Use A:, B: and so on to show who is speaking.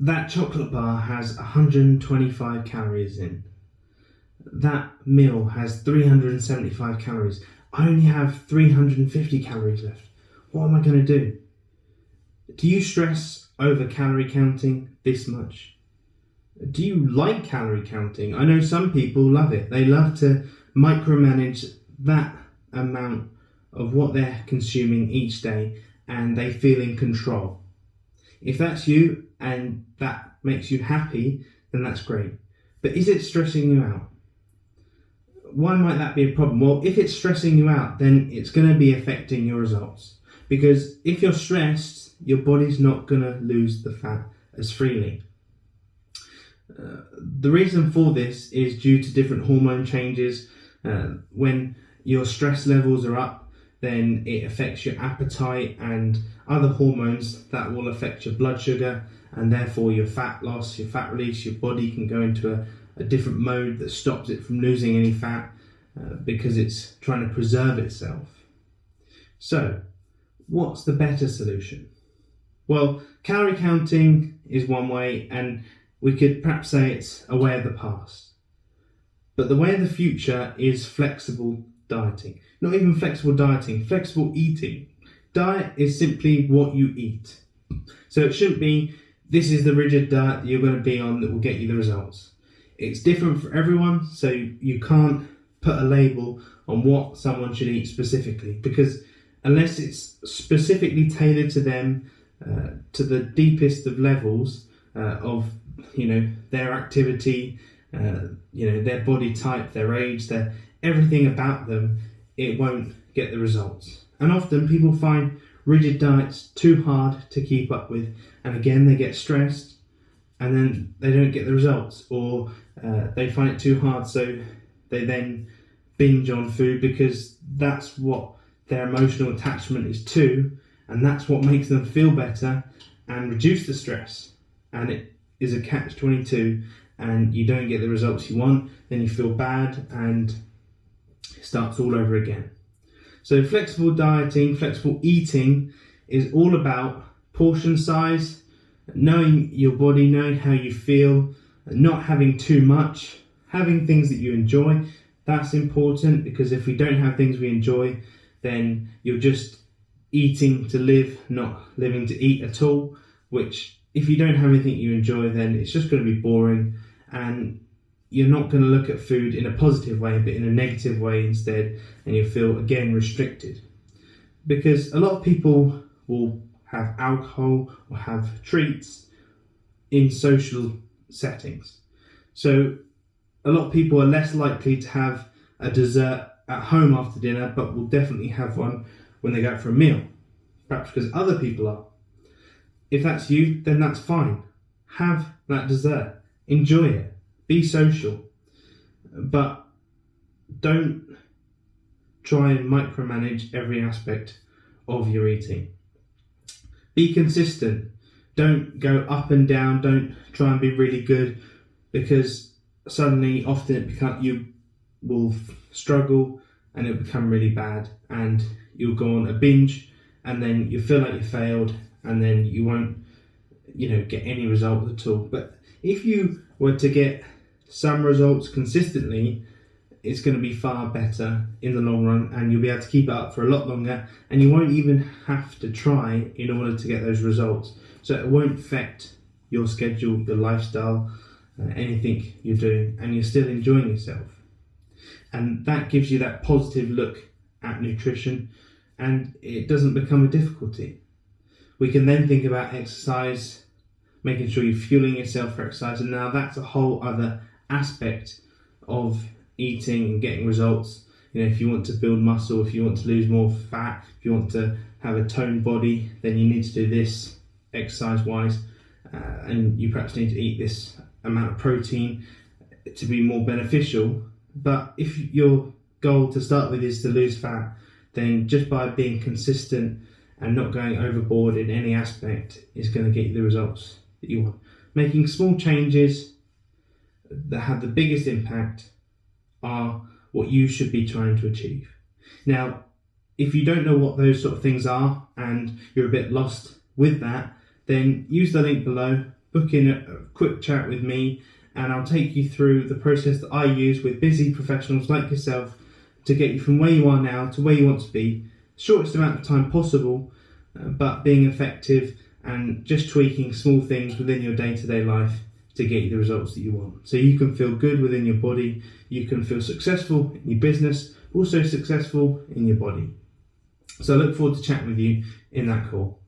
A: that chocolate bar has 125 calories in. That meal has 375 calories. I only have 350 calories left. What am I going to do? Do you stress over calorie counting this much? Do you like calorie counting? I know some people love it. They love to micromanage that amount of what they're consuming each day, and they feel in control. If that's you and that makes you happy, then that's great. But is it stressing you out? Why might that be a problem? Well, if it's stressing you out, then it's going to be affecting your results. Because if you're stressed, your body's not going to lose the fat as freely. The reason for this is due to different hormone changes. When your stress levels are up, then it affects your appetite and other hormones that will affect your blood sugar, and therefore your fat loss, your fat release. Your body can go into a different mode that stops it from losing any fat because it's trying to preserve itself. So, what's the better solution? Well, calorie counting is one way, and we could perhaps say it's a way of the past. But the way of the future is flexible dieting. Not even flexible dieting, flexible eating. Diet is simply what you eat. So it shouldn't be, this is the rigid diet that you're going to be on that will get you the results. It's different for everyone, so you can't put a label on what someone should eat specifically, because unless it's specifically tailored to them, to the deepest of levels of their activity, their body type, their age, their everything about them, it won't get the results. And often people find rigid diets too hard to keep up with, and again they get stressed and then they don't get the results, or they find it too hard, so they then binge on food because that's what their emotional attachment is to, and that's what makes them feel better and reduce the stress. And it is a catch-22, and you don't get the results you want, then you feel bad, and it starts all over again. So flexible dieting, flexible eating is all about portion size, knowing your body, knowing how you feel, not having too much, having things that you enjoy. That's important, because if we don't have things we enjoy, then you're just eating to live, not living to eat at all, which if you don't have anything you enjoy, then it's just going to be boring, and you're not going to look at food in a positive way, but in a negative way instead, and you feel again restricted. Because a lot of people will have alcohol or have treats in social settings. So a lot of people are less likely to have a dessert at home after dinner, but will definitely have one when they go out for a meal, perhaps because other people are. If that's you, then that's fine. Have that dessert, enjoy it, be social, but don't try and micromanage every aspect of your eating. Be consistent. Don't go up and down. Don't try and be really good, because suddenly, often you will struggle and it'll become really bad, and you'll go on a binge, and then you feel like you failed, and then you won't, get any results at all. But if you were to get some results consistently, it's going to be far better in the long run, and you'll be able to keep it up for a lot longer, and you won't even have to try in order to get those results. So it won't affect your schedule, your lifestyle, anything you're doing, and you're still enjoying yourself. And that gives you that positive look at nutrition, and it doesn't become a difficulty. We can then think about exercise, making sure you're fueling yourself for exercise, and now that's a whole other aspect of eating and getting results. If you want to build muscle, if you want to lose more fat, if you want to have a toned body, then you need to do this exercise wise, and you perhaps need to eat this amount of protein to be more beneficial. But if your goal to start with is to lose fat, then just by being consistent and not going overboard in any aspect is going to get you the results that you want. Making small changes that have the biggest impact are what you should be trying to achieve. Now, if you don't know what those sort of things are and you're a bit lost with that, then use the link below book in a quick chat with me, and I'll take you through the process that I use with busy professionals like yourself to get you from where you are now to where you want to be, shortest amount of time possible, but being effective and just tweaking small things within your day-to-day life to get you the results that you want. So you can feel good within your body, you can feel successful in your business, also successful in your body. So I look forward to chatting with you in that call.